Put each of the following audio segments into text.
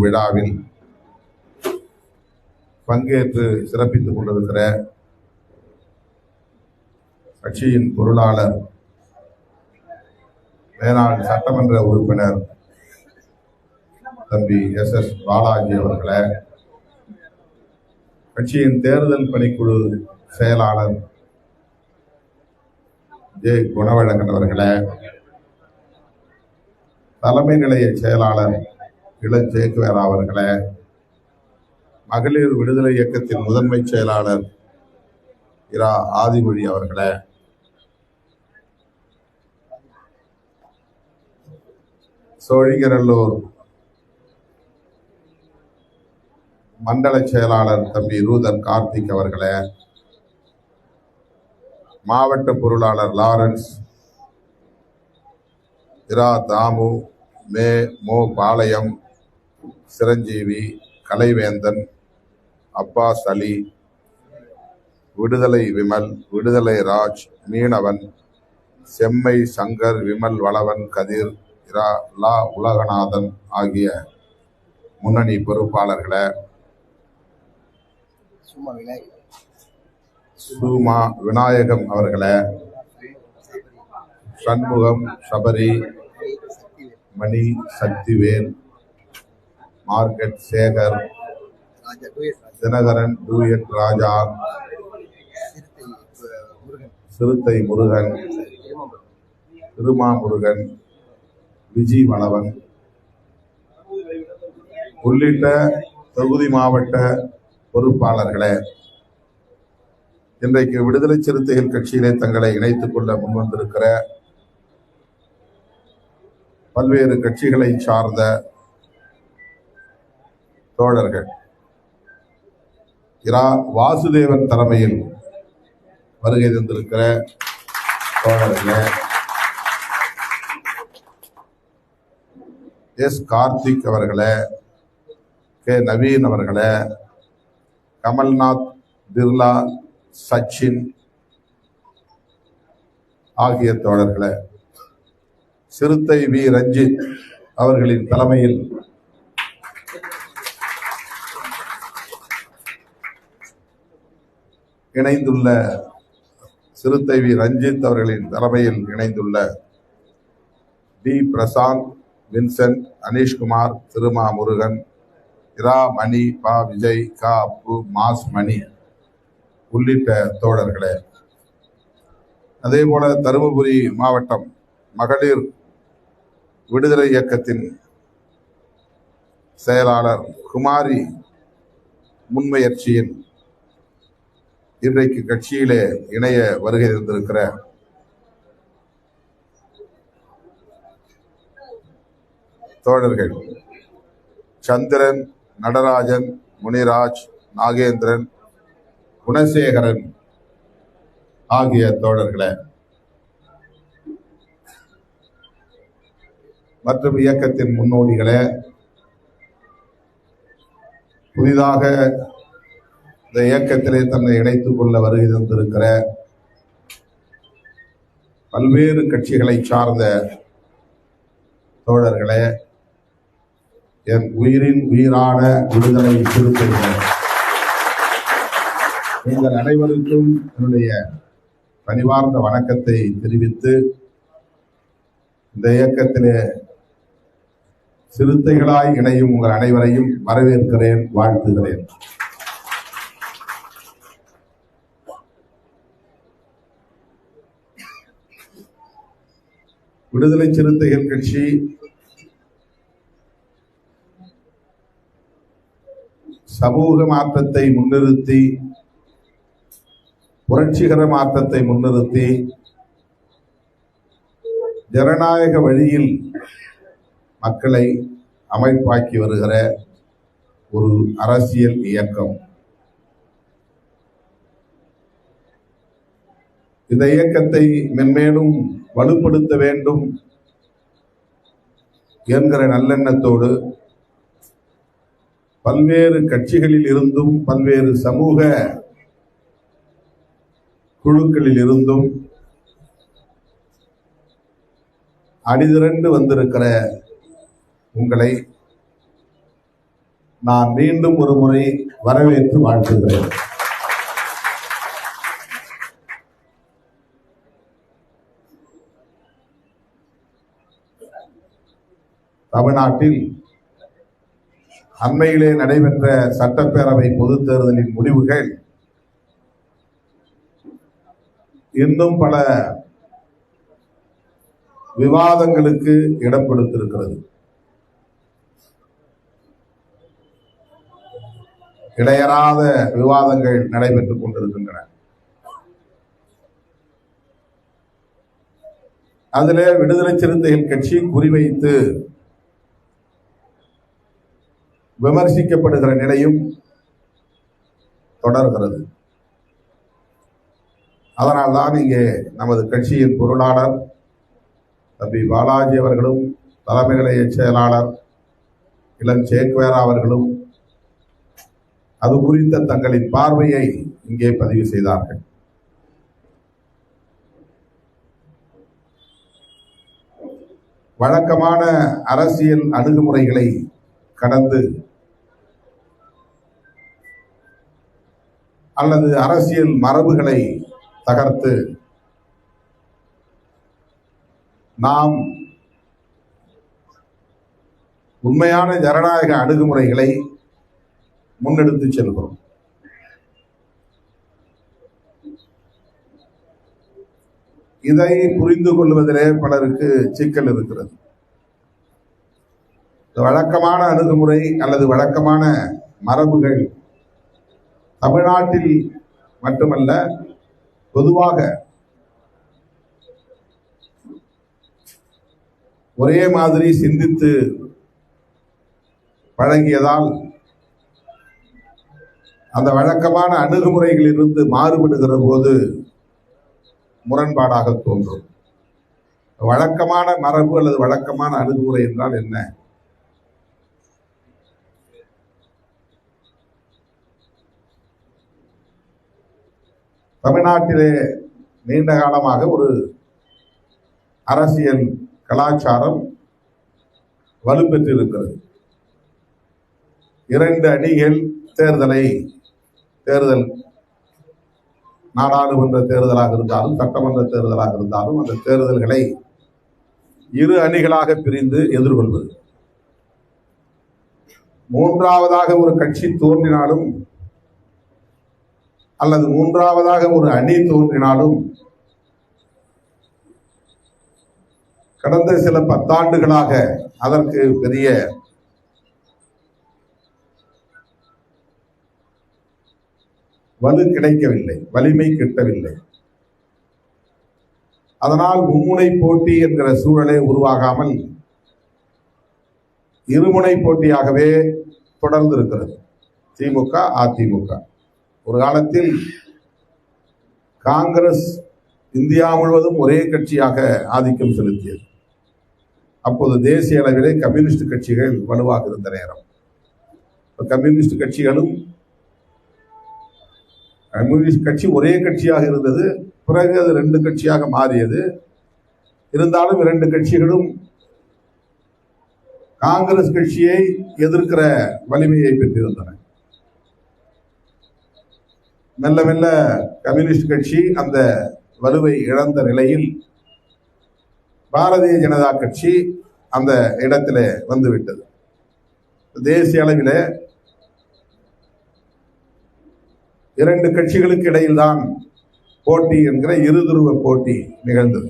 விழாவில் பங்கேற்று சிறப்பித்துக் கொண்டிருக்கிற கட்சியின் பொருளாளர், மேனாள் சட்டமன்ற உறுப்பினர் தம்பி எஸ் பாலாஜி அவர்களே, கட்சியின் தேர்தல் பணிக்குழு செயலாளர் ஜே குணவழகன் அவர்களே, தலைமை நிலைய செயலாளர் இளஞ்சேக்குவேரா அவர்களே, மகளிர் விடுதலை இயக்கத்தின் முதன்மை செயலாளர் இரா ஆதிமொழி அவர்களே, சோழிங்கநல்லூர் மண்டல செயலாளர் தம்பி ரூதர் கார்த்திக் அவர்களே, மாவட்ட பொருளாளர் லாரன்ஸ், இரா தாமு, மோ பாளையம், சிரஞ்சீவி, கலைவேந்தன், அப்பாஸ் அலி, விடுதலை விமல், விடுதலை ராஜ், மீனவன், செம்மை சங்கர், விமல் வளவன், கதிர், இரா லா உலகநாதன் ஆகிய முன்னணி பொறுப்பாளர்களே, சுமா விநாயகம் அவர்களே, சண்முகம், சபரி, மணி, சக்திவேல், மார்க்கெட், சேகர், தினகரன், டூயட் ராஜா, சிறுத்தை முருகன், திருமாமுருகன், விஜி வளவன் உள்ளிட்ட தொகுதி மாவட்ட பொறுப்பாளர்களே, இன்றைக்கு விடுதலை சிறுத்தைகள் கட்சியிலே தங்களை இணைத்துக் கொள்ள முன்வந்திருக்கிற பல்வேறு கட்சிகளை சார்ந்த தோழர்கள், இரா வாசுதேவன் தலைமையில் வருகை தந்திருக்கிற தோழர்களே, எஸ் கார்த்திக் அவர்களே, கே நவீன் அவர்களே, கமல்நாத், பிர்லா, சச்சின் ஆகிய தோழர்களே, சிறுத்தை வி ரஞ்சித் அவர்களின் தலைமையில் இணைந்துள்ள சிறுத்தை வி ரஞ்சித் அவர்களின் தலைமையில் இணைந்துள்ள டி பிரசாந்த், வின்சென்ட், அனீஷ்குமார், திருமா முருகன், இரா மணி, பா விஜய், கா அப்பு, மாஸ் மணி உள்ளிட்ட தோழர்களே, அதே போல தருமபுரி மாவட்டம் மகளிர் விடுதலை இயக்கத்தின் செயலாளர் குமாரி முன்முயற்சியில் இன்றைக்கு கட்சியிலே இணைய வருகை தந்திருக்கிற தோழர்கள் சந்திரன், நடராஜன், முனிராஜ், நாகேந்திரன், குணசேகரன் ஆகிய தோழர்களே, மற்றும் இயக்கத்தின் முன்னோடிகளே, புதிதாக இந்த இயக்கத்திலே தன்னை இணைத்துக் கொள்ள வருகை தந்திருக்கிற பல்வேறு கட்சிகளை சார்ந்த தோழர்களே, என் உயிரின் உயிரான விடுதலை சிறுத்தைகளே, நீங்கள் அனைவருக்கும் என்னுடைய பணிவார்ந்த வணக்கத்தை தெரிவித்து இந்த இயக்கத்திலே சிறுத்தைகளாய் இணையும் உங்கள் அனைவரையும் வரவேற்கிறேன், வாழ்த்துகிறேன். விடுதலை சிறுத்தைகள் கட்சி சமூக மாற்றத்தை முன்னிறுத்தி, புரட்சிகர மாற்றத்தை முன்னிறுத்தி, ஜனநாயக வழியில் மக்களை அமைப்பாக்கி வருகிற ஒரு அரசியல் இயக்கம். இந்த இயக்கத்தை மென்மேலும் வலுப்படுத்த வேண்டும் என்கிற நல்லெண்ணத்தோடு பல்வேறு கட்சிகளில் இருந்தும் பல்வேறு சமூக குழுக்களில் இருந்தும் அணிதிரண்டு வந்திருக்கிற உங்களை நான் மீண்டும் ஒரு முறை வரவேற்று வாழ்த்துகிறேன். தமிழ்நாட்டில் அண்மையிலே நடைபெற்ற சட்டப்பேரவை பொதுத் தேர்தலின் முடிவுகள் இன்னும் பல விவாதங்களுக்கு இடம் கொடுத்திருக்கிறது. இடையறாத விவாதங்கள் நடைபெற்றுக் கொண்டிருக்கின்றன. அதிலே விடுதலை சிறுத்தைகள் கட்சி குறிவைத்து விமர்சிக்கப்படுகிற நிலையும் தொடர்கிறது. அதனால்தான் இங்கே நமது கட்சியின் பொருளாளர் தம்பி பாலாஜி அவர்களும் தலைமை நிலைய செயலாளர் இளம் சேக்வேரா அவர்களும் அது குறித்த தங்களின் பார்வையை இங்கே பதிவு செய்தார்கள். வழக்கமான அரசியல் அணுகுமுறைகளை கடந்து அல்லது அரசியல் மரபுகளை தகர்த்து நாம் உண்மையான ஜனநாயக அணுகுமுறைகளை முன்னெடுத்து செல்கிறோம். இதை புரிந்து கொள்வதிலே பலருக்கு சிக்கல் இருக்கிறது. வழக்கமான அணுகுமுறை அல்லது வழக்கமான மரபுகள் தமிழ்நாட்டில் மட்டுமல்ல, பொதுவாக ஒரே மாதிரி சிந்தித்து பழகியதால் அந்த வழக்கமான அணுகுமுறைகளிலிருந்து மாறுபடுகிற போது முரண்பாடாக தோன்றும். வழக்கமான மரபு அல்லது வழக்கமான அணுகுமுறை என்றால் என்ன? தமிழ்நாட்டிலே நீண்ட காலமாக ஒரு அரசியல் கலாச்சாரம் வலுப்பெற்றிருக்கிறது. 2 அணிகள் தேர்தல் நாடாளுமன்ற தேர்தலாக இருந்தாலும் சட்டமன்ற தேர்தலாக இருந்தாலும் அந்த தேர்தல்களை 2 அணிகளாக பிரிந்து எதிர்கொள்வது. 3ஆவதாக ஒரு கட்சி தோன்றினாலும் அல்லது 3ஆவதாக ஒரு அணி தோன்றினாலும் கடந்த சில 10 ஆண்டுகளாக அதற்கு பெரிய வலு கிடைக்கவில்லை, வலிமை கிட்டவில்லை. அதனால் மும்முனை போட்டி என்கிற சூழலை உருவாகாமல் இருமுனை போட்டியாகவே தொடர்ந்து இருக்கிறது திமுக அதிமுக. ஒரு காலத்தில் காங்கிரஸ் இந்தியா முழுவதும் ஒரே கட்சியாக ஆதிக்கம் செலுத்தியது. அப்போது தேசிய அளவிலே கம்யூனிஸ்ட் கட்சிகள் வலுவாக இருந்த நேரம். கம்யூனிஸ்ட் கட்சி ஒரே கட்சியாக இருந்தது. பிறகு அது 2 கட்சியாக மாறியது. இருந்தாலும் 2 கட்சிகளும் காங்கிரஸ் கட்சியை எதிர்க்கிற வலிமையை பெற்றிருந்தன. மெல்ல மெல்ல கம்யூனிஸ்ட் கட்சி அந்த வலுவை இழந்த நிலையில் பாரதிய ஜனதா கட்சி அந்த இடத்திலே வந்துவிட்டது. தேசிய அளவில் 2 கட்சிகளுக்கு இடையில்தான் போட்டி என்கிற இருதுருவ போட்டி நிகழ்ந்தது.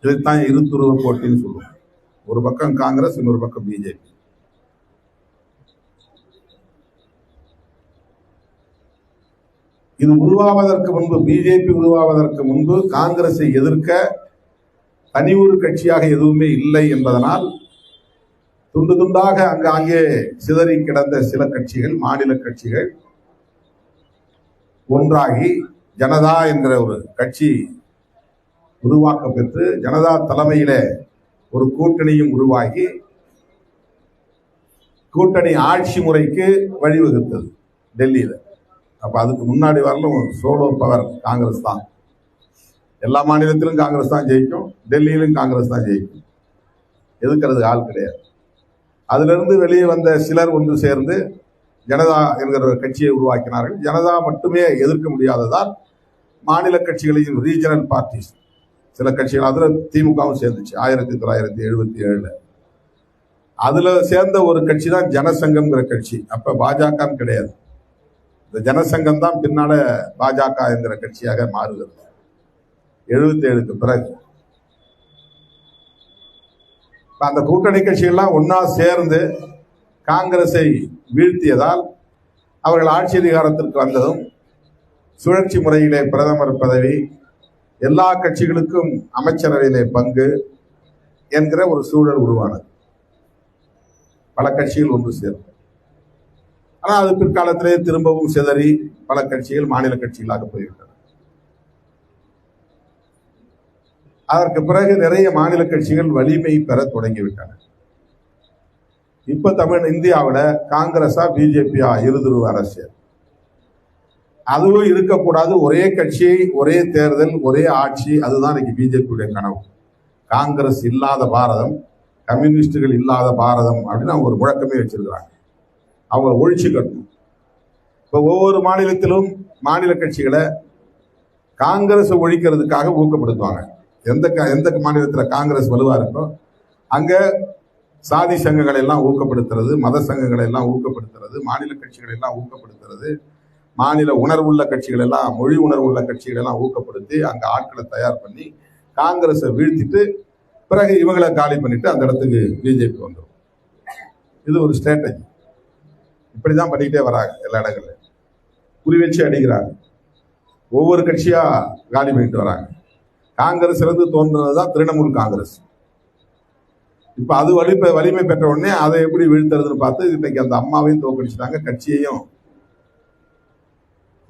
இதைத்தான் இருதுருவ போட்டின்னு சொல்லுவோம். ஒரு பக்கம் காங்கிரஸ், இன்னொரு பக்கம் பிஜேபி. இது உருவாவதற்கு முன்பு, பிஜேபி உருவாவதற்கு முன்பு காங்கிரஸை எதிர்க்க தனி ஒரு கட்சியாக எதுவுமே இல்லை என்பதனால் துண்டு துண்டாக அங்கே சிதறி கிடந்த சில கட்சிகள், மாநில கட்சிகள் ஒன்றாகி ஜனதா என்கிற ஒரு கட்சி உருவாக்க பெற்று ஜனதா தலைமையில ஒரு கூட்டணியும் உருவாகி கூட்டணி ஆட்சி முறைக்கு வழிவகுத்தது டெல்லியில. அப்ப அதுக்கு முன்னாடி வரலும் சோலோ பவர் காங்கிரஸ் தான். எல்லா மாநிலத்திலும் காங்கிரஸ் தான் ஜெயிக்கும், டெல்லியிலும் காங்கிரஸ் தான் ஜெயிக்கும். எதுக்கிறது ஆள் கிடையாது. அதிலிருந்து வெளியே வந்த சிலர் ஒன்று சேர்ந்து ஜனதா என்கிற ஒரு கட்சியை உருவாக்கினார்கள். ஜனதா மட்டுமே எதிர்க்க முடியாததால் மாநில கட்சிகளையும் ரீஜனல் பார்ட்டிஸ் சில கட்சிகள், அதுல திமுகவும் சேர்ந்துச்சு 1977. அதுல சேர்ந்த ஒரு கட்சி தான் ஜனசங்கம்ங்கிற கட்சி. அப்ப பாஜக கிடையாது. இந்த ஜனசங்கம் தான் பின்னால பாஜக என்கிற கட்சியாக மாறுகிறது 77க்கு பிறகு. அந்த கூட்டணி கட்சிகள்லாம் ஒன்னா சேர்ந்து காங்கிரஸை வீழ்த்தியதால் அவர்கள் ஆட்சி அதிகாரத்திற்கு வந்ததும் சுழற்சி முறையிலே பிரதமர் பதவி, எல்லா கட்சிகளுக்கும் அமைச்சரவையிலே பங்கு என்கிற ஒரு சூழல் உருவானது. பல கட்சிகள் ஒன்று சேர்ந்து. ஆனால் அது பிற்காலத்திலே திரும்பவும் சிதறி பல கட்சிகள் மாநில கட்சிகளாக போய்விட்டன. அதற்கு பிறகு நிறைய மாநில கட்சிகள் வலிமை பெற தொடங்கிவிட்டன. இப்ப இந்தியாவில் காங்கிரஸா பிஜேபியா இருதுருவ அரசியல். அதுவும் இருக்கக்கூடாது. ஒரே கட்சி, ஒரே தேர்தல், ஒரே ஆட்சி. அதுதான் இன்னைக்கு பிஜேபியுடைய கனவு. காங்கிரஸ் இல்லாத பாரதம், கம்யூனிஸ்டுகள் இல்லாத பாரதம் அப்படின்னு அவங்க ஒரு முழக்கமே வச்சிருக்கிறாங்க. அவங்க ஒழிச்சு கட்டணும். இப்ப ஒவ்வொரு மாநிலத்திலும் மாநில கட்சிகளை காங்கிரஸ் ஒழிக்கிறதுக்காக ஊக்கப்படுத்துவாங்க. எந்த மாநிலத்தில் காங்கிரஸ் வலுவா இருக்கோ அங்க சாதி சங்கங்களை எல்லாம் ஊக்கப்படுத்துறது, மத சங்கங்களை எல்லாம் ஊக்கப்படுத்துறது, மாநில கட்சிகளை எல்லாம் ஊக்கப்படுத்துறது, மாநில உணர்வுள்ள கட்சிகள் எல்லாம், மொழி உணர்வுள்ள கட்சிகள் எல்லாம் ஊக்கப்படுத்தி அங்க ஆட்களை தயார் பண்ணி காங்கிரஸை வீழ்த்திட்டு பிறகு இவங்களை காலி பண்ணிட்டு அந்த இடத்துக்கு பிஜேபி வந்துடும். இது ஒரு ஸ்ட்ராட்டஜி. இப்படிதான் பண்ணிக்கிட்டே வராங்க. எல்லா இடங்கள்லையும் குறி வச்சு அடிக்கிறாங்க. ஒவ்வொரு கட்சியா காலி பண்ணிட்டு வராங்க. காங்கிரஸ் இருந்து தோன்றுனதுதான் திரிணாமுல் காங்கிரஸ். இப்ப அது வலிமை பெற்ற உடனே அதை எப்படி வீழ்த்துறதுன்னு பார்த்து இன்னைக்கு அந்த அம்மாவையும் தோற்கடிச்சிட்டாங்க, கட்சியையும்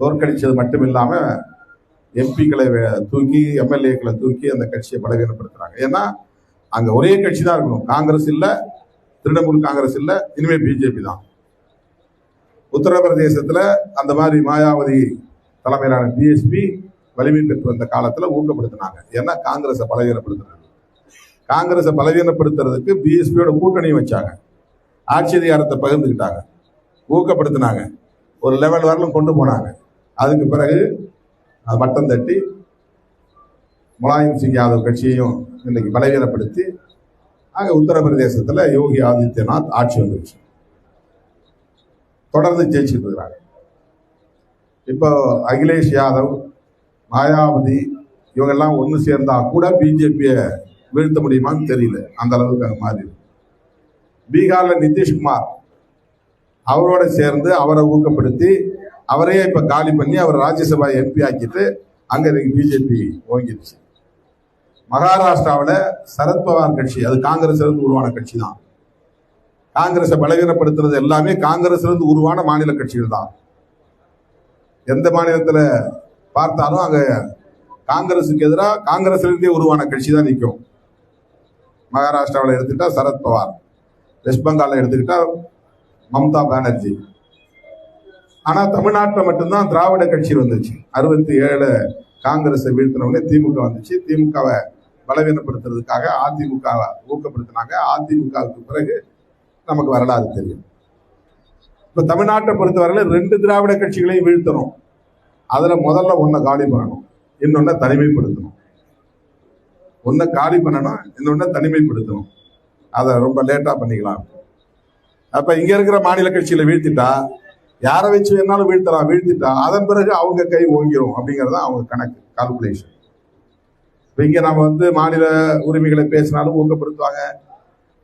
தோற்கடிச்சது மட்டும் இல்லாம எம்பிக்களை தூக்கி, எம்எல்ஏக்களை தூக்கி அந்த கட்சியை பலவீனப்படுத்துறாங்க. ஏன்னா அங்க ஒரே கட்சி தான் இருக்கணும். காங்கிரஸ் இல்ல, திரிணாமுல் காங்கிரஸ் இல்ல, இனிமே பிஜேபி தான். உத்தரப்பிரதேசத்துல அந்த மாதிரி மாயாவதி தலைமையிலான பிஎஸ்பி வலிமை பெற்று வந்த காலத்துல ஊக்கப்படுத்தினாங்க. ஏன்னா காங்கிரஸை பலவீனப்படுத்துறாங்க. காங்கிரஸை பலவீனப்படுத்துறதுக்கு பிஎஸ்பியோட கூட்டணியும் வச்சாங்க. ஆட்சி அதிகாரத்தை பகிர்ந்துக்கிட்டாங்க, ஊக்கப்படுத்தினாங்க, ஒரு லெவல் வரலும் கொண்டு போனாங்க. அதுக்கு பிறகு வட்டம் தட்டி முலாயம் சிங் யாதவ் கட்சியையும் இன்னைக்கு பலவீனப்படுத்தி அங்க உத்தரப்பிரதேசத்துல யோகி ஆதித்யநாத் ஆட்சி வந்துருச்சு. தொடர்ந்து ஜெயிச்சுட்டு இருக்கிறாங்க. இப்போ அகிலேஷ் யாதவ், மாயாவதி இவங்கெல்லாம் ஒன்று சேர்ந்தா கூட பிஜேபியை வீழ்த்த முடியுமான்னு தெரியல. அந்த அளவுக்கு அங்கே மாறி. பீகார்ல நிதிஷ்குமார் அவரோட சேர்ந்து அவரை ஊக்கப்படுத்தி அவரையே இப்ப காலி பண்ணி அவர் ராஜ்யசபா எம்பி ஆக்கிட்டு அங்க பிஜேபி ஓங்கிடுச்சு. மகாராஷ்டிராவில் சரத்பவார் கட்சி, அது காங்கிரஸ் இருந்து உருவான கட்சி தான். காங்கிரஸை பலவீனப்படுத்துறது எல்லாமே காங்கிரஸ் இருந்து உருவான மாநில கட்சிகள் தான். எந்த மாநிலத்தில் பார்த்தாலும் அங்க காங்கிரஸுக்கு எதிராக காங்கிரஸ்ல இருந்தே உருவான கட்சி தான் நிற்கும். மகாராஷ்டிராவில் எடுத்துக்கிட்டா சரத்பவார், வெஸ்ட் பெங்கால எடுத்துக்கிட்டா மம்தா பானர்ஜி. ஆனா தமிழ்நாட்டில் மட்டும்தான் திராவிட கட்சி வந்துச்சு. 67 காங்கிரஸை வீழ்த்தினவுடனே திமுக வந்துச்சு. திமுகவை பலவீனப்படுத்துறதுக்காக அதிமுகவை ஊக்கப்படுத்தினாங்க. அதிமுகவுக்கு பிறகு நமக்கு வரலாறு தெரியும். இப்ப தமிழ்நாட்டை பொறுத்தவரையில 2 திராவிட கட்சிகளையும் வீழ்த்தணும். அதுல முதல்ல ஒன்ன காலி பண்ணணும், இன்னொன்னு தனிமைப்படுத்தணும். ஒன்ன காலி பண்ணணும், இன்னொன்னு தனிமைப்படுத்தணும். அதை ரொம்ப லேட்டா பண்ணிக்கலாம். அப்ப இங்க இருக்கிற மாநில கட்சியில வீழ்த்திட்டா யாரை வச்சு வேணாலும் வீழ்த்தலாம். வீழ்த்திட்டா அதன் பிறகு அவங்க கை ஓங்கிரும் அப்படிங்கறத அவங்க கணக்கு, கால்குலேஷன். இங்க நம்ம மாநில உரிமைகளை பேசினாலும் ஊக்கப்படுத்துவாங்க,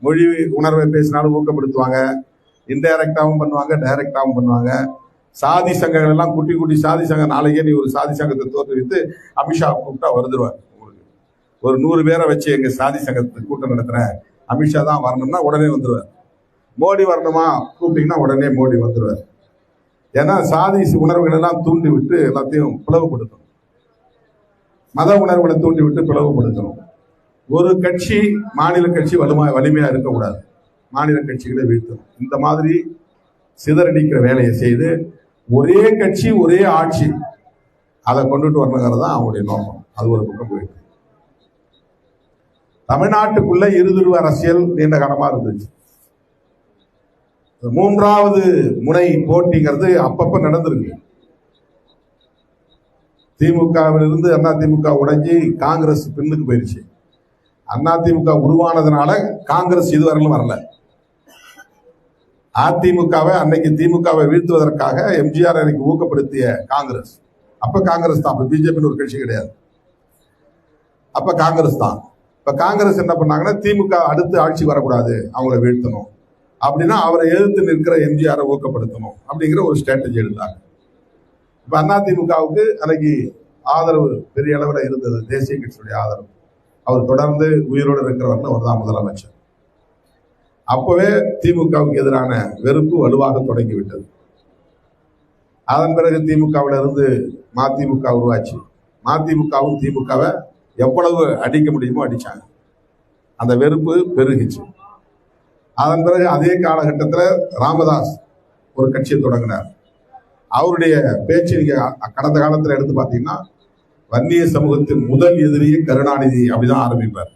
மொழி உணர்வை பேசினாலும் ஊக்கப்படுத்துவாங்க, இன்டைரக்டாவும் பண்ணுவாங்க, டைரக்டாவும் பண்ணுவாங்க. சாதி சங்கங்கள் எல்லாம் குட்டி குட்டி சாதி சங்கம், நாளைக்கே நீ ஒரு சாதி சங்கத்தை தோற்றுவித்து அமித்ஷா கூப்பிட்டா வந்துருவார். உங்களுக்கு ஒரு 100 பேரை வச்சு எங்க சாதி சங்கத்தை கூட்டம் நடத்துறேன், அமித்ஷா தான் வரணும்னா உடனே வந்துருவார். மோடி வரணுமா கூப்பிட்டீங்கன்னா உடனே மோடி வந்துருவார். ஏன்னா சாதி உணர்வுகள் எல்லாம் தூண்டி விட்டு எல்லாத்தையும் பிளவுபடுத்தணும், மத உணர்வுகளை தூண்டி விட்டு பிளவுபடுத்தணும். ஒரு கட்சி மாநில கட்சி வலிமையா இருக்கக்கூடாது, மாநில கட்சிகளை வீழ்த்தணும். இந்த மாதிரி சிதறடிக்கிற வேலையை செய்து ஒரே கட்சி ஒரே ஆட்சி அதை கொண்டுட்டு வரணுங்கிறது தான் அவங்களுடைய நோக்கம். அது ஒரு பக்கம் போயிட்டு தமிழ்நாட்டுக்குள்ள இருதுருவ அரசியல் நீண்ட காலமா இருந்துச்சு. மூன்றாவது முனை போட்டிங்கிறது அப்பப்ப நடந்திருக்கு. திமுகவிலிருந்து அதிமுக உடைஞ்சி காங்கிரஸ் பின்னுக்கு போயிருச்சு. அதிமுக உருவானதுனால காங்கிரஸ் இதுவரையிலும் வரல. அதிமுகவை அன்னைக்கு திமுகவை வீழ்த்துவதற்காக எம்ஜிஆர் அன்னைக்கு ஊக்கப்படுத்திய காங்கிரஸ், அப்ப காங்கிரஸ் தான், அப்ப பிஜேபி ஒரு கட்சி கிடையாது, அப்ப காங்கிரஸ் தான். இப்ப காங்கிரஸ் என்ன பண்ணாங்கன்னா, திமுக அடுத்து ஆட்சி வரக்கூடாது, அவங்கள வீழ்த்தணும் அப்படின்னா அவரை எதிர்த்து நிற்கிற எம்ஜிஆரை ஊக்கப்படுத்தணும் அப்படிங்கிற ஒரு ஸ்ட்ராட்டஜி எடுத்தாங்க. இப்ப அதிமுகவுக்கு அன்னைக்கு ஆதரவு பெரிய அளவில் இருந்தது, தேசிய கட்சியுடைய ஆதரவு. அவர் தொடர்ந்து உயிரோடு இருக்கிறவர் அவர் தான் முதலமைச்சர். அப்பவே திமுகவுக்கு எதிரான வெறுப்பு வலுவாக தொடங்கிவிட்டது. அதன் பிறகு திமுகவில இருந்து மதிமுக உருவாச்சு. மதிமுகவும் திமுகவை எவ்வளவு அடிக்க முடியுமோ அடிச்சாங்க. அந்த வெறுப்பு பெருகிச்சு. அதன் பிறகு அதே காலகட்டத்தில் ராமதாஸ் ஒரு கட்சியை தொடங்கினார். அவருடைய பேச்சு நீங்க கடந்த காலத்தில் எடுத்து பார்த்தீங்கன்னா, வன்னிய சமூகத்தின் முதல் எதிரியே கருணாநிதி அப்படிதான் ஆரம்பிப்பார்.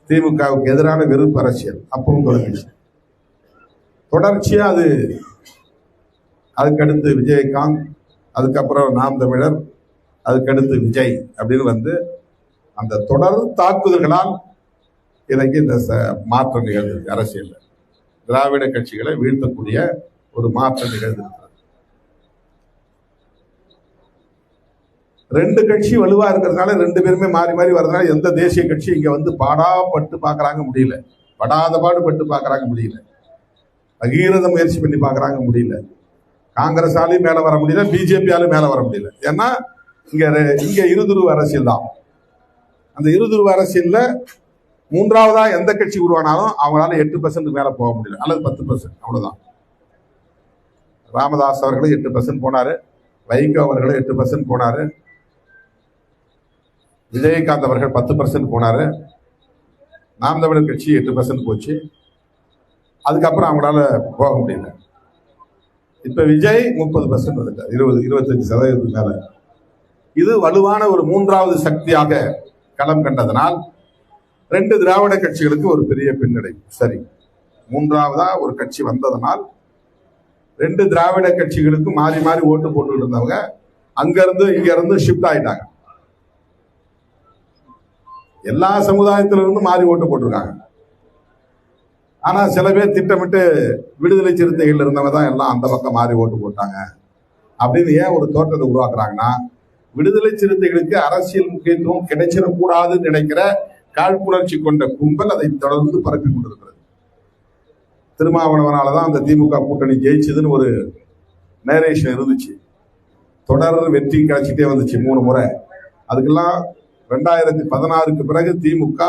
திமுகவுக்கு எதிரான வெறுப்பு அரசியல் அப்பவும் தொடங்கிச்சு. தொடர்ச்சியா அதுக்கடுத்து விஜயகாந்த், அதுக்கப்புறம் நாம் தமிழர், அதுக்கடுத்து விஜய் அப்படின்னு வந்து அந்த தொடர் தாக்குதல்களால் இன்னைக்கு இந்த மாற்றம் நிகழ்ந்தது. அரசியல் திராவிட கட்சிகளை வீழ்த்தக்கூடிய ஒரு மாற்றம் நிகழ்ந்தது. ரெண்டு கட்சி வலுவா இருக்கிறதுனால ரெண்டு பேருமே மாறி மாறி வர்றதுனால எந்த தேசிய கட்சி இங்க வந்து பாடாப்பட்டு பாக்குறாங்க முடியல, படாத பாடுபட்டு பாக்குறாங்க முடியல, பகீரத முயற்சி பண்ணி பாக்குறாங்க முடியல. காங்கிரஸாலையும் மேல வர முடியல, பிஜேபியாலும் மேல வர முடியல. ஏன்னா இங்க இருதுருவ அரசியல் தான். அந்த இருதுருவ அரசியல்ல மூன்றாவதா எந்த கட்சி உருவானாலும் அவங்களால 8% மேல போக முடியல, அல்லது 10%, அவ்வளவுதான். ராமதாஸ் அவர்களும் 8% போனாரு, வைகோ அவர்களும் 8% போனாரு, விஜயகாந்த் அவர்கள் 10% போனாரு, நாம் தமிழர் கட்சி 8% போச்சு. அதுக்கப்புறம் அவங்களால போக முடியல. இப்ப விஜய் 30% வந்துட்டார், 25% மேல. இது வலுவான ஒரு மூன்றாவது சக்தியாக களம் கண்டதனால் ரெண்டு திராவிட கட்சிகளுக்கு ஒரு பெரிய பின்னடைவு. சரி, மூன்றாவதா ஒரு கட்சி வந்ததனால் ரெண்டு திராவிட கட்சிகளுக்கு மாறி மாறி ஓட்டு போட்டு இருந்தவங்க அங்க இருந்து இங்க இருந்து ஷிஃப்ட் ஆயிட்டாங்க. எல்லா சமுதாயத்திலிருந்து மாறி ஓட்டு போட்டிருக்காங்க. ஆனா சில பேர் திட்டமிட்டு விடுதலை சிறுத்தைகள் இருந்தவங்க தான் எல்லாம் அந்த பக்கம் மாறி ஓட்டு போட்டாங்க அப்படின்னு ஏன் ஒரு தோற்றத்தை உருவாக்குறாங்கன்னா, விடுதலை சிறுத்தைகளுக்கு அரசியல் முக்கியத்துவம் கிடைச்சிடக்கூடாதுன்னு நினைக்கிற காழ்ப்புணர்ச்சி கொண்ட கும்பல் அதை தொடர்ந்து பரப்பி கொண்டிருக்கிறது. திருமாவளவனாலதான் அந்த திமுக கூட்டணி ஜெயிச்சதுன்னு ஒரு நேரேஷன் இருந்துச்சு. தொடர் வெற்றி கிடைச்சிட்டே வந்துச்சு 3 முறை. அதுக்கெல்லாம் 2016க்கு பிறகு திமுக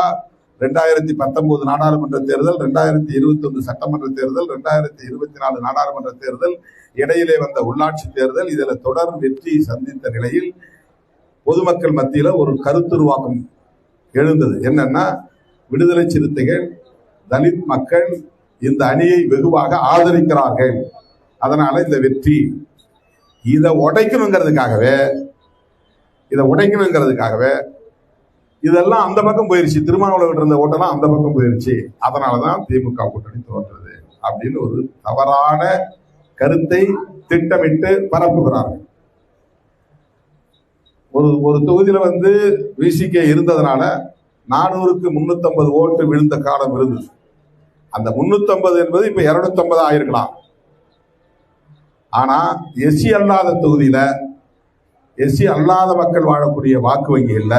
2019 நாடாளுமன்ற தேர்தல், 2021 சட்டமன்ற தேர்தல், 2024 நாடாளுமன்ற தேர்தல், இடையிலே வந்த உள்ளாட்சி தேர்தல், இதுல தொடர் வெற்றி சந்தித்த நிலையில் பொதுமக்கள் மத்தியில ஒரு கருத்துருவாக்கம் எழுந்தது. என்னன்னா, விடுதலை சிறுத்தைகள், தலித் மக்கள் இந்த அணியை வெகுவாக ஆதரிக்கிறார்கள், அதனால இந்த வெற்றி. இதை உடைக்கணுங்கிறதுக்காகவே இதெல்லாம் அந்த பக்கம் போயிருச்சு. திருமாவளவன் இருந்த ஓட்டெல்லாம் அந்த பக்கம் போயிருச்சு. அதனாலதான் திமுக கூட்டணி தோன்றது அப்படின்னு ஒரு தவறான கருத்தை திட்டமிட்டு பரப்புகிறார்கள். ஒரு தொகுதியில வந்து விசிக இருந்ததுனால 400க்கு 350 ஓட்டு விழுந்த காலம் இருந்தது. அந்த 350 என்பது இப்ப 250 ஆயிருக்கலாம். ஆனா எஸ்சி அல்லாத தொகுதியில, எஸ்சி அல்லாத மக்கள் வாழக்கூடிய வாக்கு வங்கிகள்ல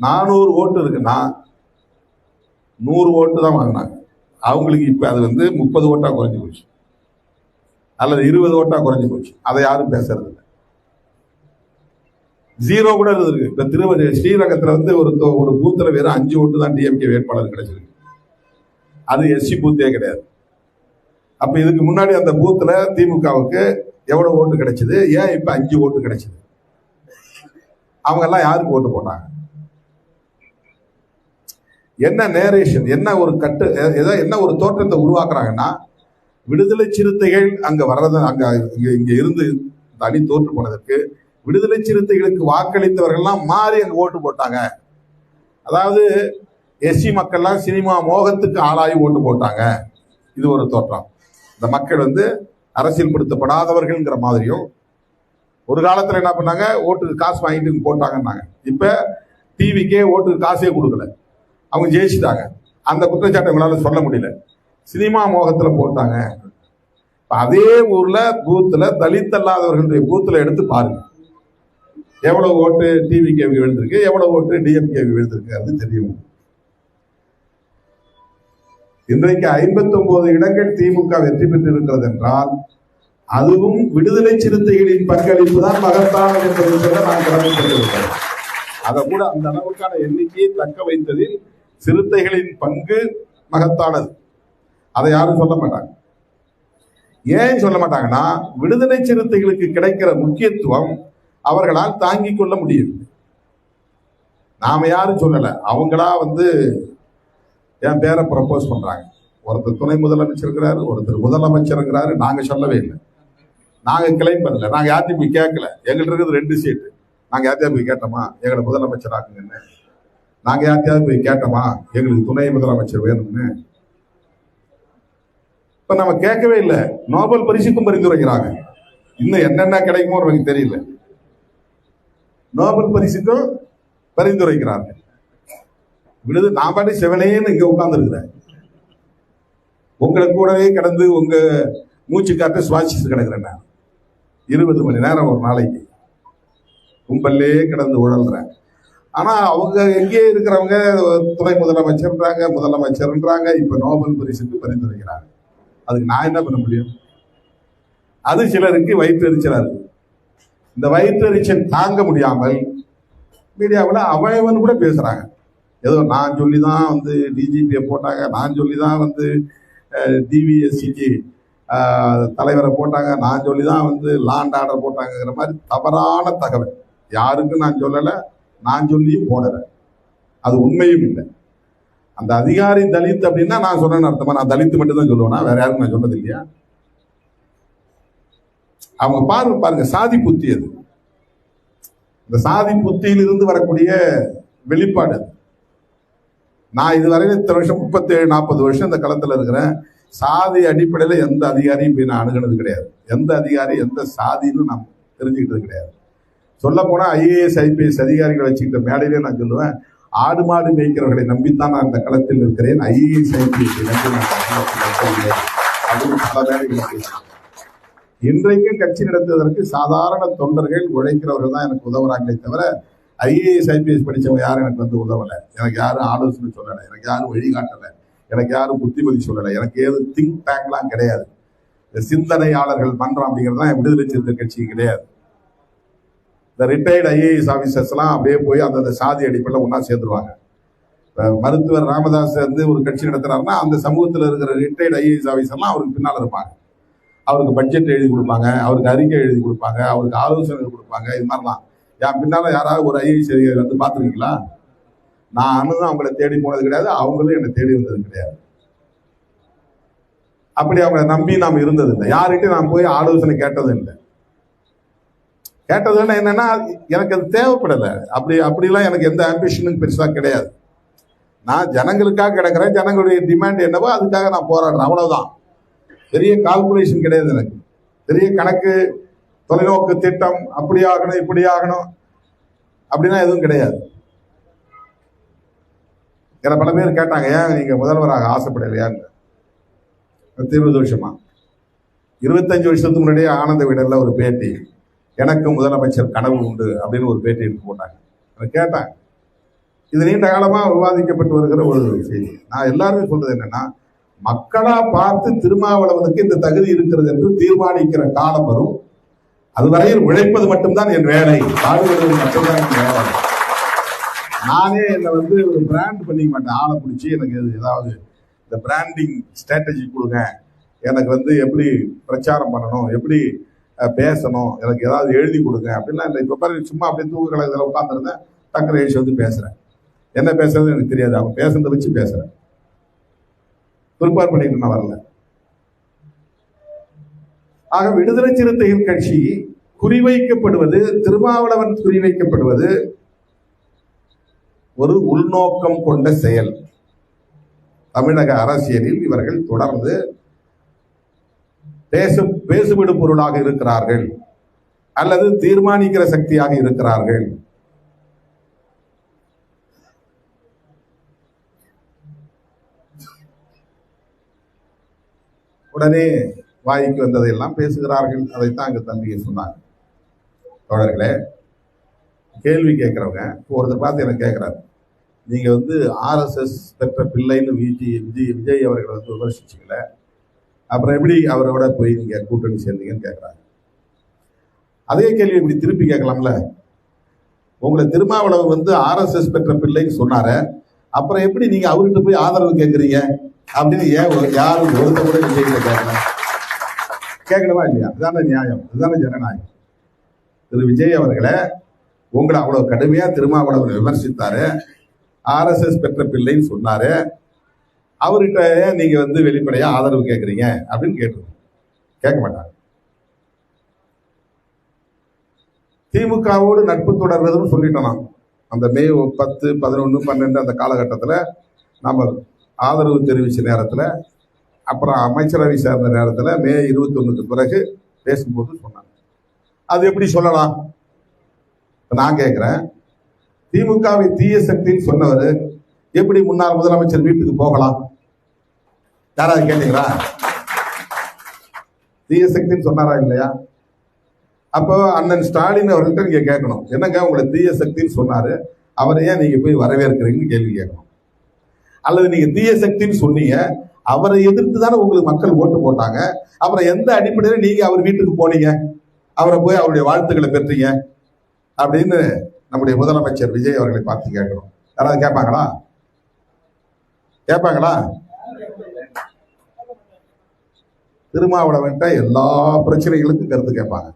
400 ஓட்டு இருக்குன்னா 100 ஓட்டு தான் வாங்கினாங்க. அவங்களுக்கு இப்ப அது வந்து 30 ஓட்டா குறைஞ்சு போச்சு, அல்லது 20 ஓட்டா குறைஞ்சு போச்சு. அதை யாரும் பேசுறது இல்லை. 0 கூட இருக்கு. இப்ப ஸ்ரீரங்கத்துல வந்து ஒரு பூத்துல வெறும் 5 ஓட்டு தான் டிஎம்கே வேட்பாளர் கிடைச்சிருக்கு. அது எஸ்சி பூத்தே கிடையாது. அப்ப இதுக்கு முன்னாடி அந்த பூத்துல திமுகவுக்கு எவ்வளவு ஓட்டு கிடைச்சது, ஏன் இப்ப 5 ஓட்டு கிடைச்சது? அவங்க எல்லாம் யாருக்கு ஓட்டு போட்டாங்க? என்ன நேரேஷன், என்ன ஒரு என்ன ஒரு தோற்றத்தை உருவாக்குறாங்கன்னா, விடுதலை சிறுத்தைகள் அங்க வர்றது, இங்க இருந்து இந்த அணி தோற்று போனதற்கு விடுதலை சிறுத்தைகளுக்கு வாக்களித்தவர்கள்லாம் மாறி அங்க ஓட்டு போட்டாங்க. அதாவது எஸ்சி மக்கள்லாம் சினிமா மோகத்துக்கு ஆளாகி ஓட்டு போட்டாங்க இது ஒரு தோற்றம். இந்த மக்கள் வந்து அரசியல்படுத்தப்படாதவர்கள்ங்கிற மாதிரியும், ஒரு காலத்துல என்ன பண்ணாங்க, ஓட்டுக்கு காசு வாங்கிட்டு போட்டாங்கன்னாங்க. இப்ப டிவிக்கே ஓட்டுக்கு காசே கொடுக்கல, அவங்க ஜெயிச்சுட்டாங்க. அந்த குற்றச்சாட்டை உங்களால சொல்ல முடியல. சினிமா மோகத்துல போட்டாங்க. அதே ஊர்ல பூத்துல தலித் அல்லாதவர்களுடைய பூத்துல எடுத்து பாருங்க, எவ்வளவு ஓட்டு டிவிகேவி விழுந்திருக்கு, எவ்வளவு ஓட்டு டிஎம்கேவி விழுந்திருக்கு, அது தெரியும். இன்றைக்கு 59 இடங்கள் திமுக வெற்றி பெற்று இருக்கிறது என்றால் அதுவும் விடுதலை சிறுத்தைகளின் பங்களிப்பு தான் மகத்தானது என்பதை சொல்ல நான் கடமைப்பட்டிருக்கிறேன். அதை கூட அந்த அளவுக்கான எண்ணிக்கையை தக்க வைத்ததில் சிறுத்தைகளின் பங்கு மகத்தானது. அதை யாரும் சொல்ல மாட்டாங்க. ஏன் சொல்ல மாட்டாங்கன்னா, விடுதலை சிறுத்தைகளுக்கு கிடைக்கிற முக்கியத்துவம் அவர்களால் தாங்கிக் கொள்ள முடியும். நாம யாரும் சொல்லல, அவங்களா வந்து என் பேரை ப்ரப்போஸ் பண்றாங்க. ஒருத்தர் துணை முதலமைச்சர் இருக்கிறாரு, ஒருத்தர் முதலமைச்சர் இருக்கிறாரு. நாங்க சொல்லவே இல்லை, நாங்க கிளைம் பண்ணல, நாங்க யார்ட்டையும் போய் கேட்கல. எங்கள்கிட்ட இருக்கிறது 2 சீட்டு. நாங்க யார்ட்டையாவது போய் கேட்டோமா எங்களை முதலமைச்சர் ஆக்குங்கன்னு? நாங்க யார்ட்டையாவது போய் கேட்டோமா எங்களுக்கு துணை முதலமைச்சர் வேணும்னு? இப்ப நம்ம கேட்கவே இல்லை. நோபல் பரிசுக்கும் பரிந்துரைக்கிறாங்க. இன்னும் என்னென்ன கிடைக்குமோ நமக்கு தெரியல. நோபல் பரிசுக்கும் பரிந்துரைக்கிறாங்க. விடுது நான் பாட்டி செவனேன்னு இங்க உட்கார்ந்து இருக்கிறேன். உங்களுக்கு கூடவே கிடந்து உங்க மூச்சு காற்று சுவாசிச்சு கிடக்குறேன் நான். 20 மணி நேரம் ஒரு நாளைக்கு கும்பல்லே கிடந்து உழல்றேன். ஆனா அவங்க எங்கே இருக்கிறவங்க துணை முதலமைச்சர்ன்றாங்க. இப்ப நோபல் பரிசுக்கு பரிந்துரைக்கிறாங்க. அதுக்கு நான் என்ன பண்ண முடியும்? அது சிலருக்கு வயிற்றெரிச்சலா இருக்கு. இந்த வயிற்றெரிச்சல் தாங்க முடியாமல் மீடியாவில் அவன் கூட பேசுறாங்க. ஏதோ நான் சொல்லிதான் வந்து டிஜிபியை போட்டாங்க, நான் சொல்லிதான் வந்து டிவிஎஸ்சிக்கு தலைவரை போட்டாங்க, நான் சொல்லிதான் வந்து லாண்ட் ஆர்டர் போட்டாங்கிற மாதிரி தவறான தகவல். யாருக்கும் நான் சொல்லலை, நான் சொல்லியும் போடலை. அது உண்மையும் இல்லை. அந்த அதிகாரி தலித் அப்படின்னா நான் சொன்னேன்னு அர்த்தமா? நான் தலித்து மட்டும் தான் சொல்லுவேனா? வேற யாருக்கும் நான் சொன்னது இல்லையா? அவங்க பாருங்க சாதி புத்தி. அது இந்த சாதி புத்தியிலிருந்து வரக்கூடிய வெளிப்பாடு. நான் இதுவரையும் இத்தனை வருஷம் 37-40 வருஷம் இந்த களத்துல இருக்கிறேன். சாதி அடிப்படையில எந்த அதிகாரியும் போய் நான் அணுகினது கிடையாது. எந்த அதிகாரி எந்த சாதின்னு நான் தெரிஞ்சுக்கிட்டது கிடையாது. சொல்ல போனா IAS IPS அதிகாரிகளை வச்சுக்கிட்ட மேடையிலே நான் சொல்லுவேன், ஆடு மாடு மேய்க்கிறவர்களை நம்பித்தான் நான் இந்த களத்தில் இருக்கிறேன். IAS IPS நம்பி நான் பல மேடைகள். இன்றைக்கும் கட்சி நடத்துவதற்கு சாதாரண தொண்டர்கள் உழைக்கிறவர்கள் தான் எனக்கு உதவுறாங்களே தவிர IAS IPS படித்தவங்க யாரும் எனக்கு வந்து உதவலை. எனக்கு யாரும் ஆலோசனை சொல்லலை, எனக்கு யாரும் வழிகாட்டலை, எனக்கு யாரும் புத்திமதி சொல்லலை. எனக்கு ஏதும் திங்க் டேங்க்லாம் கிடையாது. இந்த சிந்தனையாளர்கள் மன்றம் அப்படிங்கிறதுலாம் விடுதலை சிறுத்தை கட்சி கிடையாது. இந்த ரிட்டையர்டு IAS ஆஃபீஸர்ஸ்லாம் அப்படியே போய் அந்த சாதி அடிப்படையில் ஒன்றா சேர்ந்துருவாங்க. மருத்துவர் ராமதாஸ் வந்து ஒரு கட்சி நடத்துறாருன்னா அந்த சமூகத்தில் இருக்கிற ரிட்டையர்டு IAS ஆஃபீஸர்லாம் அவருக்கு பின்னால் இருப்பாங்க. அவருக்கு பட்ஜெட் எழுதி கொடுப்பாங்க, அவருக்கு அறிக்கை எழுதி கொடுப்பாங்க, அவருக்கு ஆலோசனை கொடுப்பாங்க. இது மாதிரிலாம் என் பின்னால யாராவது ஒரு IAS அதிகாரி வந்து பார்த்துருக்கீங்களா? நான் அனுதான் அவங்கள தேடி போனது கிடையாது, அவங்களும் என்னை தேடி வந்தது கிடையாது. அப்படி அவங்களை நம்பி நாம் இருந்தது இல்லை. யார்கிட்டையும் நான் போய் ஆலோசனை கேட்டதும் இல்லை. கேட்டதுன்னா என்னன்னா, எனக்கு அது தேவைப்படலை. அப்படிலாம் எனக்கு எந்த ஆம்பிஷனும் பெருசா கிடையாது. நான் ஜனங்களுக்காக கிடக்கிறேன். ஜனங்களுடைய டிமாண்ட் என்னவோ அதுக்காக நான் போராடுறேன், அவ்வளவுதான். பெரிய கால்குலேஷன் கிடையாது எனக்கு. பெரிய கணக்கு, தொலைநோக்கு திட்டம், அப்படி ஆகணும் இப்படி ஆகணும் அப்படின்னா எதுவும் கிடையாது. ஏன்னா பல பேர் கேட்டாங்க, ஏன் நீங்க முதல்வராக ஆசைப்படலையான்னு. 20 வருஷமா 25 வருஷத்துக்கு முன்னாடியே ஆனந்த விடல ஒரு பேட்டி, எனக்கு முதலமைச்சர் கனவு உண்டு அப்படின்னு ஒரு பேட்டி எடுத்து போட்டாங்க. அதை கேட்டாங்க. இது நீண்ட காலமா விவாதிக்கப்பட்டு வருகிற ஒரு செய்தி. நான் எல்லாருமே சொல்றது என்னன்னா, மக்களா பார்த்து திருமாவளவனுக்கு இந்த தகுதி இருக்கிறது என்று தீர்மானிக்கிற காலம் வரும். அதுவரையில் உழைப்பது மட்டும்தான் என் வேலை, பாடுபடுவது மட்டும்தான் என் வேலை. நானே என்னை வந்து ஒரு பிராண்ட் பண்ணிக்க மாட்டேன். ஆளை பிடிச்சி எனக்கு ஏதாவது இந்த பிராண்டிங் ஸ்ட்ராட்டஜி கொடுங்க, எனக்கு வந்து எப்படி பிரச்சாரம் பண்ணணும், எப்படி பேசணும், எனக்கு ஏதாவது எழுதி கொடுங்க அப்படின்லாம் இல்லை. இப்போ பாருங்க, சும்மா அப்படியே தூக்கு கழகத்தில் உட்காந்துருந்தேன், டக்குனு எழுச்சி வந்து பேசுறேன். என்ன பேசுறது எனக்கு தெரியாது, அவங்க பேசுறதை வச்சு பேசுறேன். ப்ரிப்பேர் பண்ணிட்டு நான் வரல. ஆக விடுதலை சிறுத்தைகள் கட்சி குறிவைக்கப்படுவது, திருமாவளவன் குறிவைக்கப்படுவது ஒரு உள்நோக்கம் கொண்ட செயல். தமிழக அரசியலில் இவர்கள் தொடர்ந்து பேசுவிடு பொருளாக இருக்கிறார்கள் அல்லது தீர்மானிக்கிற சக்தியாக இருக்கிறார்கள். உடனே வாய்க்கு வந்ததையெல்லாம் பேசுகிறார்கள். அதைத்தான் அங்க தம்பியை சொன்னாங்க. தோழர்களே, கேள்வி கேட்கிறவங்க ஒருத்தர் பார்த்து எனக்கு கேட்கிறாரு, நீங்க RSS பெற்ற பிள்ளைன்னு விஜய் அவர்களை விமர்சிச்சிக்கல, அப்புறம் எப்படி அவரோட போய் நீங்க கூட்டணி சேர்ந்தீங்கன்னு கேட்கிறாங்க. அதே கேள்வி இப்படி திருப்பி கேட்கலாம்ல, உங்களை திருமாவளவன் RSS பெற்ற பிள்ளைன்னு சொன்னாரு, அப்புறம் எப்படி நீங்க அவர்கிட்ட போய் ஆதரவு கேட்கறீங்க அப்படின்னு யாரும் ஒருத்த கூட விஜய்கிட்ட கேட்கல? கேட்கணுமா இல்லையா? இதுதானே நியாயம், இதுதானே ஜனநாயகம். திரு விஜய் அவர்களை உங்களை அவ்வளவு கடுமையா திருமாவளவன் விமர்சித்தாரு, RSS பெற்ற பிள்ளைன்னு சொன்னாரு, அவர்கிட்ட நீங்க வெளிப்படையா ஆதரவு கேட்கறீங்க அப்படின்னு கேட்க மாட்டாங்க. திமுகவோடு நட்பு தொடர்வதுன்னு சொல்லிட்டோம். அந்த மே 10, 11, 12 அந்த காலகட்டத்தில் நம்ம ஆதரவு தெரிவிச்ச நேரத்தில், அப்புறம் அமைச்சரவை சேர்ந்த நேரத்தில் மே 21க்கு பிறகு பேசும்போது சொன்னாங்க. அது எப்படி சொல்லலாம்? நான் கேட்கிறேன், திமுகவை தீய சக்தின்னு சொன்னவர் எப்படி முன்னாள் முதலமைச்சர் வீட்டுக்கு போகலாம்? யாராவது கேட்டீங்களா? தீய சக்தின்னு சொன்னாரா இல்லையா? அப்போ அண்ணன் ஸ்டாலின் அவர்கள்ட்ட நீங்க கேட்கணும், என்னங்க உங்களை தீய சக்தின்னு சொன்னாரு, அவரை ஏன் நீங்க போய் வரவேற்கிறீங்கன்னு கேள்வி கேட்கணும். அல்லது நீங்க தீய சக்தின்னு சொன்னீங்க, அவரை எதிர்த்து தானே உங்களுக்கு மக்கள் ஓட்டு போட்டாங்க, அப்புறம் எந்த அடிப்படையில நீங்க அவர் வீட்டுக்கு போனீங்க, அவரை போய் அவருடைய வாழ்த்துக்களை பெற்றீங்க அப்படின்னு நம்முடைய முதலமைச்சர் விஜய் அவர்களை பார்த்து கேட்கணும். யாராவது கேட்பாங்களா? திருமாவளவன்ட்ட எல்லா பிரச்சனைகளுக்கும் கருத்து கேட்பாங்க.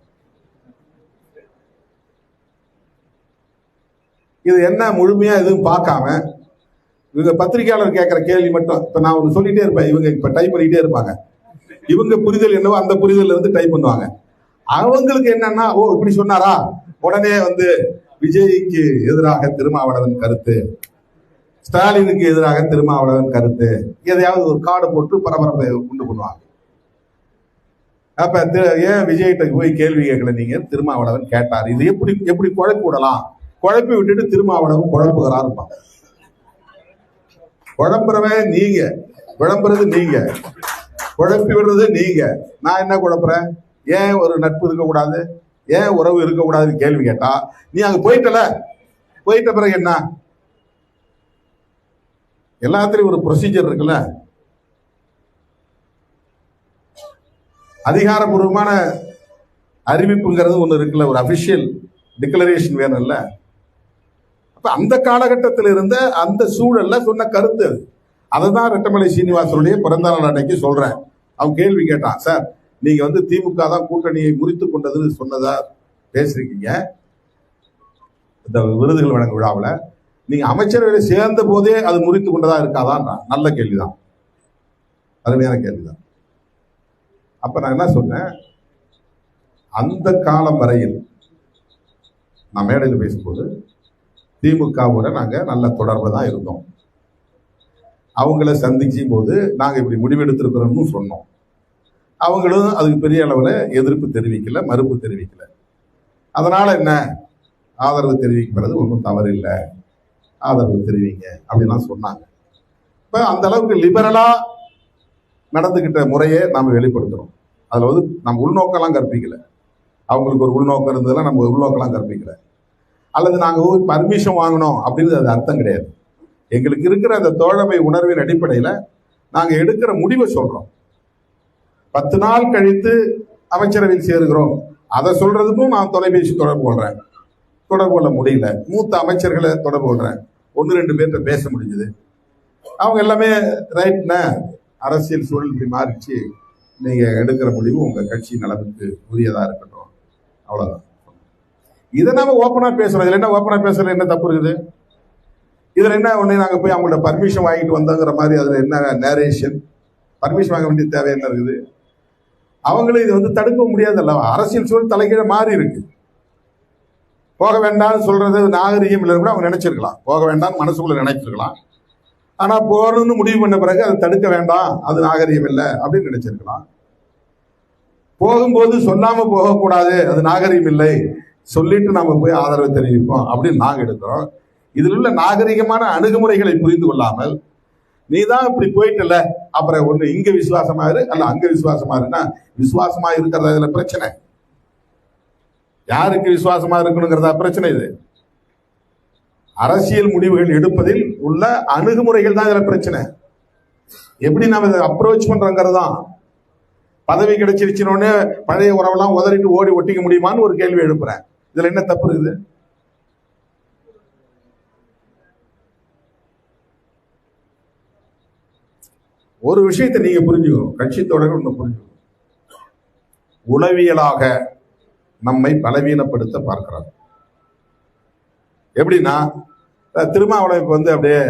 இது என்ன முழுமையா எதுவும் பார்க்காம இவங்க பத்திரிகையாளர் கேட்கிற கேள்வி மட்டும், இப்ப நான் ஒன்று சொல்லிட்டே இருப்பேன், இவங்க இப்ப டைப் பண்ணிட்டே இருப்பாங்க, இவங்க புரிதல் என்னவோ அந்த புரிதல் டைப் பண்ணுவாங்க. அவங்களுக்கு என்னன்னா, ஓ இப்படி சொன்னாரா, உடனே விஜய்க்கு எதிராக திருமாவளவன் கருத்து, ஸ்டாலினுக்கு எதிராக திருமாவளவன் கருத்து, எதையாவது ஒரு கார்டு போட்டு பரபரப்பை உண்டு பண்ணுவாங்க. அப்ப ஏன் விஜய்கிட்ட போய் கேள்வி கேட்கல நீங்க? திருமாவளவன் கேட்டார். இது எப்படி குழப்பி விடலாம்? குழப்பி விட்டுட்டு திருமாவளவன் குழப்புகிறார். குழம்புறவன் நீங்க, குழம்புறது நீங்க, குழப்பி விடுறது நீங்க. நான் என்ன குழப்புறேன்? ஏன் ஒரு நட்பு இருக்கக்கூடாது, ஏன் உறவு இருக்கக்கூடாதுன்னு கேள்வி கேட்டா, நீ அங்க போயிட்ட பிறகு என்ன? எல்லாத்திலையும் ஒரு ப்ரொசீஜர் இருக்குல்ல, அதிகாரப்பூர்வமான அறிவிப்புங்கிறது ஒண்ணு இருக்குல்ல, ஒரு அபிஷியல் டிக்ளரேஷன் வேணும் இல்ல. அப்ப அந்த காலகட்டத்தில் இருந்த அந்த சூழல்ல சொன்ன கருத்து அதுதான் ரெட்டமலை சீனிவாசனுடைய பிறந்த நாள் அன்னைக்கு சொல்றேன். அவன் கேள்வி கேட்டான், சார் நீங்க திமுக தான் கூட்டணியை முறித்து கொண்டதுன்னு சொன்னதா பேசிருக்கீங்க இந்த விருதுகள் வழங்கும் விழாவில், நீங்க அமைச்சரவையில சேர்ந்த போதே அது முறித்து கொண்டதா இருக்காதான்? நல்ல கேள்விதான், அருமையான கேள்விதான். அப்ப நான் என்ன சொன்னேன், அந்த காலம் வரையில் நான் மேடையில் பேசும்போது திமுகவோட நாங்க நல்ல தொடர்பு தான் இருந்தோம். அவங்கள சந்திக்கும் போது நாங்க இப்படி முடிவெடுத்திருக்கிறோம்னு சொன்னோம். அவங்களும் அதுக்கு பெரிய அளவுல எதிர்ப்பு தெரிவிக்கல, மறுப்பு தெரிவிக்கல. அதனால என்ன, ஆதரவு தெரிவிக்கிறது ஒன்றும் தவறு இல்லை, ஆதரவு தெரிவிங்க அப்படின்லாம் சொன்னாங்க. இப்ப அந்த அளவுக்கு லிபரலா நடந்துகிட்ட முறையை நாம வெளிப்படுத்துறோம். அதுல நம்ம உள்நோக்கெல்லாம் கற்பிக்கல, அவங்களுக்கு ஒரு உள்நோக்கம் இருந்ததுலாம் நம்ம உள்நோக்கெல்லாம் கற்பிக்கல. அல்லது நாங்க பர்மிஷன் வாங்கணும் அப்படின்றது அது அர்த்தம் கிடையாது. எங்களுக்கு இருக்கிற அந்த தோழமை உணர்வின் அடிப்படையில நாங்க எடுக்கிற முடிவை சொல்றோம். 10 நாள் கழித்து அமைச்சரவையில் சேருகிறோம், அதை சொல்றதுக்கும் நான் தொலைபேசி தொடர்பு கொள்ள முடியல. மூத்த அமைச்சர்களை தொடர்பு கொள்றேன், 1-2 பேர்கிட்ட பேச முடிஞ்சது. அவங்க எல்லாமே ரைட்னா, அரசியல் சூழல் இப்படி மாறிச்சு, நீங்க எடுக்கிற முடிவு உங்க கட்சி நலனுக்கு உரியதா இருக்கட்டும், அவ்வளவுதான். இதை நாம ஓப்பனா பேசுறோம். இதுல என்ன ஓப்பனா பேசுறது, என்ன தப்பு இருக்குது? இதுல என்ன ஒண்ணு, நாங்க போய் அவங்கள்ட்ட பர்மிஷன் வாங்கிட்டு வந்தோங்கிற மாதிரி அதுல என்ன நேரேஷன்? பர்மிஷன் வாங்க வேண்டிய தேவை என்ன இருக்குது? அவங்களும் இது தடுக்க முடியாது அல்லவா? அரசியல் சூழல் தலைகீழ மாறி இருக்கு. போக வேண்டாம்னு சொல்றது நாகரிகம் இல்லைன்னு கூட அவங்க நினைச்சிருக்கலாம், போக வேண்டாம்னு மனசுக்குள்ள நினைச்சிருக்கலாம். ஆனா போறதுன்னு முடிவு பண்ண பிறகு அதை தடுக்க வேண்டாம், அது நாகரிகம் இல்லை அப்படின்னு நினைச்சிருக்கலாம். போகும்போது சொல்லாம போகக்கூடாது, அது நாகரிகம் இல்லை, சொல்லிட்டு நாம போய் ஆதரவு தெரிவிப்போம் அப்படின்னு நாங்க எடுக்கிறோம். இதில் உள்ள நாகரிகமான அணுகுமுறைகளை புரிந்து கொள்ளாமல் நீ தான் இப்படி போயிட்டல, அப்புறம் ஒண்ணு இங்க விசுவாசமா இரு அல்ல அங்க விசுவாசமா இருன்னா, விசுவாசமா இருக்கிறதா இதுல பிரச்சனை? யாருக்கு விசுவாசமா இருக்கணுங்கிறதா பிரச்சனை? இது அரசியல் முடிவுகள் எடுப்பதில் உள்ள அணுகுமுறைகள் தான் இதுல பிரச்சனை. எப்படி நாம இதை அப்ரோச் பண்றோங்கிறதான். பதவி கிடைச்சிருச்சுன்னு பழைய உறவெல்லாம் உதறிட்டு ஓடி ஒட்டிக்க முடியுமான்னு ஒரு கேள்வி எழுப்புறேன். இதுல என்ன தப்பு இருக்குது? ஒரு விஷயத்தை நீங்க புரிஞ்சுக்கணும், கட்சி தொடர் ஒண்ணு புரிஞ்சுக்கணும். உளவியலாக நம்மை பலவீனப்படுத்த பார்க்கிறார். எப்படின்னா, திருமாவளவன் வந்து அப்படியே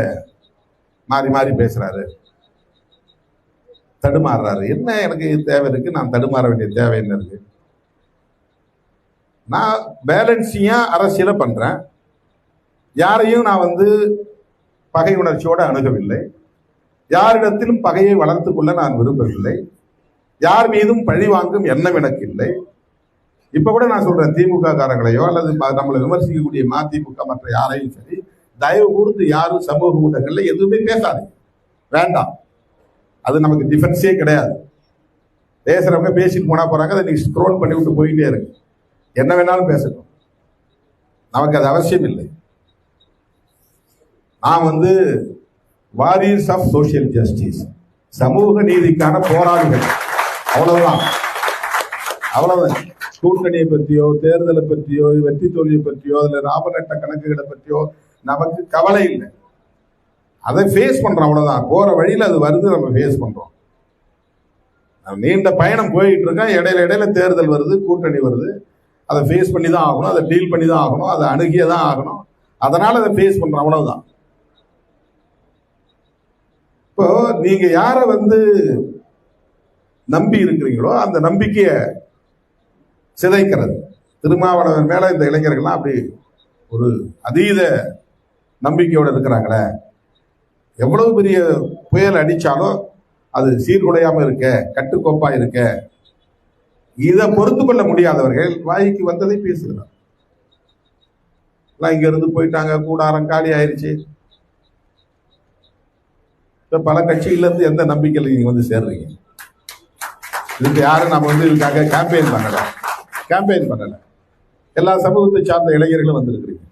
மாறி மாறி பேசுறாரு, தடுமாறுறாரு. என்ன எனக்கு தேவை இருக்கு? நான் தடுமாற வேண்டிய தேவை என்ன இருக்கு? நான் பேலன்ஸிங்கா அரசியலை பண்றேன். யாரையும் நான் வந்து பகை உணர்ச்சியோட அணுகவில்லை. யாரிடத்திலும் பகையை வளர்த்துக் கொள்ள நான் விரும்பவில்லை. யார் மீதும் பழி வாங்கும் எண்ணம் எனக்கு இல்லை. இப்ப கூட நான் சொல்றேன், திமுக காரங்களையோ அல்லது நம்மளை விமர்சிக்கக்கூடிய மதிமுக மற்ற யாரையும் சரி, தயவு கூர்ந்து யாரும் சமூக ஊடகங்கள்ல எதுவுமே பேசாதீங்க, வேண்டாம். அது நமக்கு டிஃபென்ஸே கிடையாது. பேசுறவங்க பேசிட்டு போனா போறாங்க, அதை நீங்க ஸ்க்ரோல் பண்ணி விட்டு போயிட்டே இருக்கு. என்ன வேணாலும் பேசட்டும், நமக்கு அது அவசியம் இல்லை. நான் வந்து வாரியர்ஸ் ஆஃப் சோசியல் ஜஸ்டிஸ், சமூக நீதிக்கான போராளிகள், அவ்வளவுதான். அவ்வளவுதான். கூட்டணியை பற்றியோ தேர்தலை பற்றியோ வெற்றி தோல்வியை பற்றியோ அதுல லாபநட்ட கணக்குகளை பற்றியோ நமக்கு கவலை இல்லை. அதை ஃபேஸ் பண்றோம், அவ்வளவுதான். போற வழியில அது வருது, நம்ம ஃபேஸ் பண்றோம். நீண்ட பயணம் போயிட்டு இருக்கேன், இடையில இடையில தேர்தல் வருது, கூட்டணி வருது, அதை ஃபேஸ் பண்ணி தான் ஆகணும், அதை டீல் பண்ணி தான் ஆகணும், அதை அணுகியே தான் ஆகணும். அதனால அதை ஃபேஸ் பண்றோம், அவ்வளவுதான். இப்போ நீங்க யார வந்து நம்பி இருக்கிறீங்களோ அந்த நம்பிக்கைய சிதைக்கிறது. திருமாவளவன் மேல இந்த இளைஞர்கள்லாம் அப்படி ஒரு அதீத நம்பிக்கையோடு இருக்கிறாங்களே, எவ்வளவு பெரிய புயல் அடிச்சாலும் அது சீர்குலையாம இருக்க, கட்டுக்கோப்பா இருக்க, இதை பொறுத்து கொள்ள முடியாதவர்கள் வாய்க்கு வந்ததை பேசுகிறார். இங்க இருந்து போயிட்டாங்க, கூடாரம் காலி ஆயிடுச்சு. பல கட்சியில இருந்து எந்த நம்பிக்கையில நீங்க வந்து சேர்றீங்க? இதுக்கு யாரும் நம்ம வந்து இதுக்காக கேம்பெயின் பண்ணல. எல்லா சமூகத்தை சார்ந்த இளைஞர்களும் வந்திருக்கிறீங்க.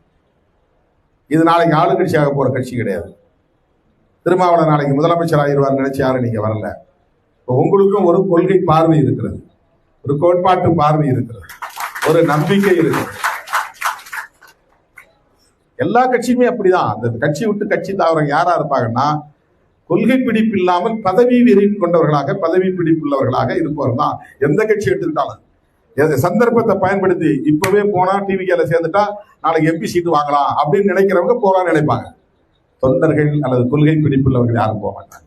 இது நாளைக்கு ஆளுங்கட்சியாக போற கட்சி கிடையாது. திருமாவளவன் நாளைக்கு முதலமைச்சர் ஆகிடுவார் நினைச்சு யாரும் நீங்க வரல. உங்களுக்கும் ஒரு கொள்கை பார்வை இருக்கிறது, ஒரு கோட்பாட்டு பார்வை இருக்கிறது, ஒரு நம்பிக்கை இருக்கிறது. எல்லா கட்சியுமே அப்படிதான். அந்த கட்சி விட்டு கட்சி தாவரம் யாரா இருப்பாங்கன்னா, கொள்கை பிடிப்பு இல்லாமல் பதவி வெறி கொண்டவர்களாக, பதவி பிடிப்புள்ளவர்களாக இருப்பவர்கள் தான். எந்த கட்சி எடுத்துக்கிட்டாலும் சந்தர்ப்பத்தை பயன்படுத்தி இப்பவே போனா டிவிகேல சேர்ந்துட்டா நாளைக்கு எம்பி சீட்டு வாங்கலாம் அப்படின்னு நினைக்கிறவங்க போறான்னு நினைப்பாங்க. தொண்டர்கள் அல்லது கொள்கை பிடிப்புள்ளவர்கள் யாரும் போக மாட்டாங்க.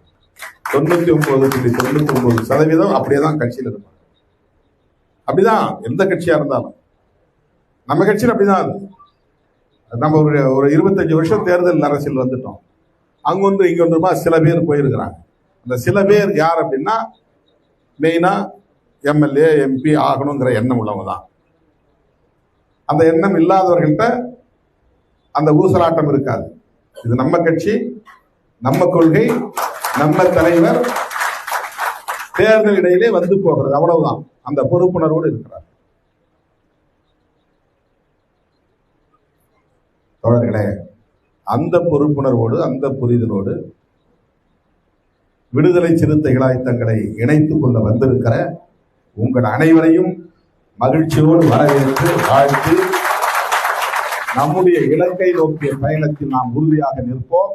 99.99% அப்படியேதான் கட்சியில் இருப்பாங்க. அப்படிதான் எந்த கட்சியா இருந்தாலும். நம்ம கட்சியில் அப்படிதான் இருக்கு. நம்ம ஒரு 25 வருஷம் தேர்தல் அரசியல் வந்துட்டோம். அங்கொன்று இங்க ஒன்றுமா சில பேர் போயிருக்கிறாங்க. அந்த சில பேர் யார் அப்படின்னா, மெயினா எம்எல்ஏ எம்பி ஆகணுங்கிற எண்ணம் உள்ளவங்க தான். அந்த எண்ணம் இல்லாதவர்கள்ட்ட அந்த ஊசலாட்டம் இருக்காது. இது நம்ம கட்சி, நம்ம கொள்கை, நம்ம தலைவர், தேர்தல் இடையிலே வந்து போகிறது, அவ்வளவுதான். அந்த பொறுப்புணர்வோடு இருக்கிறார். தோழர்களே, அந்த பொறுப்புணர்வோடு, அந்த புரிதலோடு விடுதலை சிறுத்தைகளாய் தங்களை இணைத்துக் கொள்ள வந்திருக்கிற உங்கள் அனைவரையும் மகிழ்ச்சியோடு வரவேற்று வாழ்த்து, நம்முடைய இலக்கை நோக்கிய பயணத்தில் நாம் உறுதியாக நிற்போம்.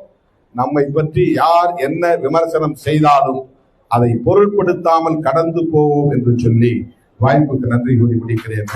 நம்மை பற்றி யார் என்ன விமர்சனம் செய்தாலும் அதை பொருட்படுத்தாமல் கடந்து போவோம் என்று சொல்லி வாய்ப்புக்கு நன்றி கூறி முடிக்கிறேன்.